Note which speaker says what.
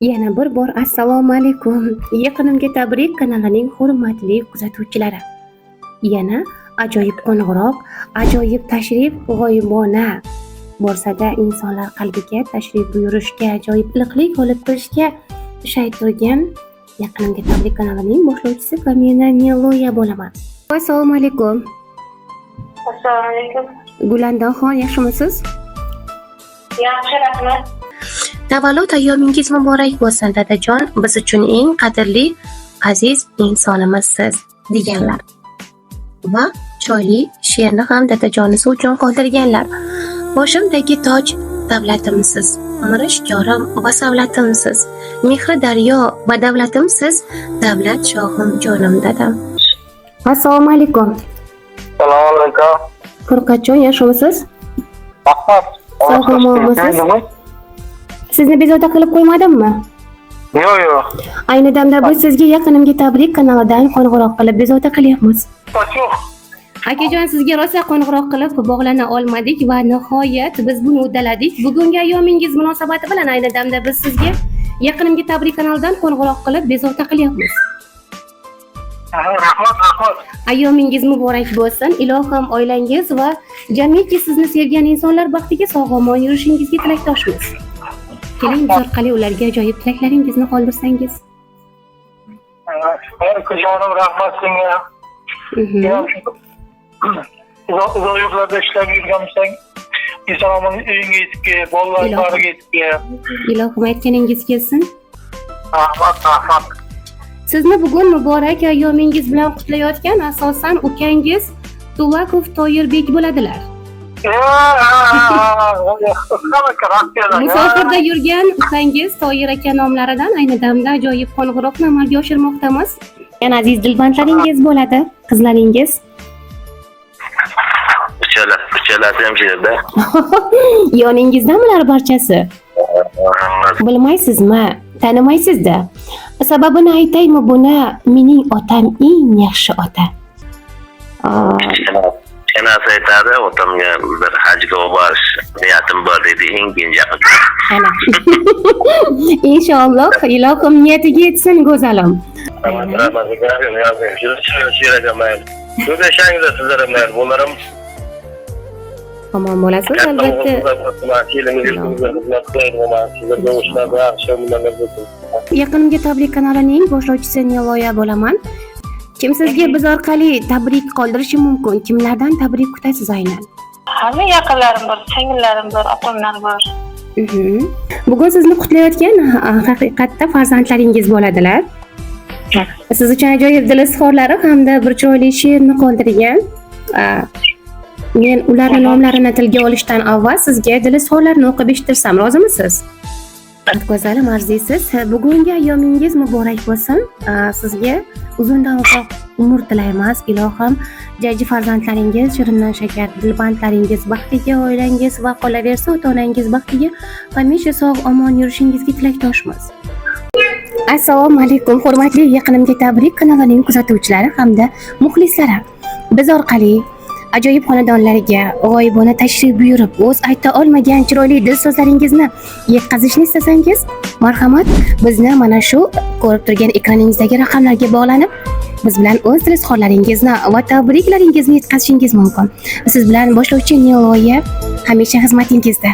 Speaker 1: Yana bir bor assalomu alaykum. Yaqinimga tabrik kanalining hurmatli kuzatuvchilari. Yana ajoyib qo'ng'iroq, ajoyib tashrif g'oyibona bo'lsa-da insonlar qalbiga tashrif buyurishga, ajoyib iliqlik olib kirishga shayt turgan Yaqinimga tabrik kanalining boshlovchisi va men Niloya bo'laman. Assalomu alaykum.
Speaker 2: Assalomu alaykum.
Speaker 1: Gulandoxon, yaxshimisiz?
Speaker 2: Yaxshi, rahmat.
Speaker 1: Tavallud ayyomingiz muborak bo'lsin dadajon, biz uchun eng qadrli, aziz insonimizsiz deganlar. Va choyli she'rni ham dadajonisi uchun qoldirganlar. Boshimdagi toj davlatimsiz, mirishkorim va savlatimsiz, mehri daryo va davlatimsiz, davlat shohim jonim dadam. Assalomu alaykum.
Speaker 3: Assalomu alaykum.
Speaker 1: Furqatjon, yaxshimisiz?
Speaker 3: Rahmat.
Speaker 1: Sog'lomsiz? Sizni bezovta qilib qo'ymadimmi?
Speaker 3: Yo'q.
Speaker 1: Ayni damda biz sizga Yaqinimga tabrik kanalidan qo'ng'iroq qilib bezovta qilyapmiz. Akajon, sizga rosa qo'ng'iroq qilib bog'lana olmadik va nihoyat biz buni uddaladik. Bugungi ayyomingiz munosabati bilan ayni damda biz sizga Yaqinimga tabrik kanalidan qo'ng'iroq qilib bezovta qilyapmiz.
Speaker 3: Rahmat.
Speaker 1: Ayyomingiz muborak bo'lsin. Ilohim oilangiz va jamiki sizni sevgan insonlar baxtiga sog'-omon yurishingizga tilakdoshmiz. Keling, biz orqali ularga ajoyib tilaklaringizni qoldirsangiz.
Speaker 3: Jonim, rahmat senga. Uzoq yurtlarda ishlab yurgansan, insonlarning uyinga yetib kelib, bolalar bariga yetib kelib.
Speaker 1: Ilohim aytganingiz kelsin.
Speaker 3: Rahmat.
Speaker 1: Sizni bugun muborak ayyomingiz bilan qutlayotgan asosan ukangiz Tuvakov Toyirbek bo'ladilar. Musofirda yurgan ukangiz Toyir aka nomlaridan ayni damda ajoyib qo'ng'iroqni amalga oshirmoqdamiz. Yana aziz dilbandlaringiz bo'ladi, qizlaringiz.
Speaker 3: Uchalasi ham yerda.
Speaker 1: Yoningizdagilar barchasi? Bilmaysizmi? Tanimaysizda. Sababini aytaymi buni? Mening otam eng yaxshi ota.
Speaker 3: Kenasi aytadi, otamga bir hajga borish niyatim bor dedi, eng kenja qiz.
Speaker 1: Ana. Inshaalloh, ilohim niyatiga yetsin go'zalim. Omon bo'lasiz albatta. Yaqinimga tabrik kanalining boshlovchisi Niloya bo'laman. Kim sizga biz orqali tabrik qoldirishi mumkin? Kimlardan tabrik kutasiz aynan?
Speaker 2: Hamma yaqinlarim bor, singillarim bor, opamlar bor.
Speaker 1: Bugun sizni qutlayotgan haqiqatda farzandlaringiz bo'ladilar. Siz uchun ajoyib dil izhorlari hamda bir chiroyli she'rni qoldirgan. Men ularning nomlarini tilga olishdan avval sizga dil izhorlarini o'qib eshittirsam, rozimisiz? Go'zalim, arziysiz. Bugungi ayyomingiz muborak bo'lsin. Sizga uzundan uzoq umr tilaymiz. Ilohim jajji farzandlaringiz, shirindan shakar dilbandlaringiz baxtiga, oilangiz va qolaversa ota-onangiz baxtiga hamisha sog'-omon yurishingizga tilakdoshmiz. Assalomu alaykum, hurmatli Yaqinimga tabrik kanalining kuzatuvchilari hamda muxlislari. Biz orqali ajoyib xonadonlarga g'oyibona tashrif buyurib, o'z ayta olmagan chiroyli dil so'zlaringizni yetkazishni istasangiz, marhamat, bizni mana shu ko'rib turgan ekraningizdagi raqamlarga bog'lanib, biz bilan o'z dil izhorlaringizni va tabriklaringizni yetkazishingiz mumkin. Siz bilan boshlovchi Niloya hamisha xizmatingizda.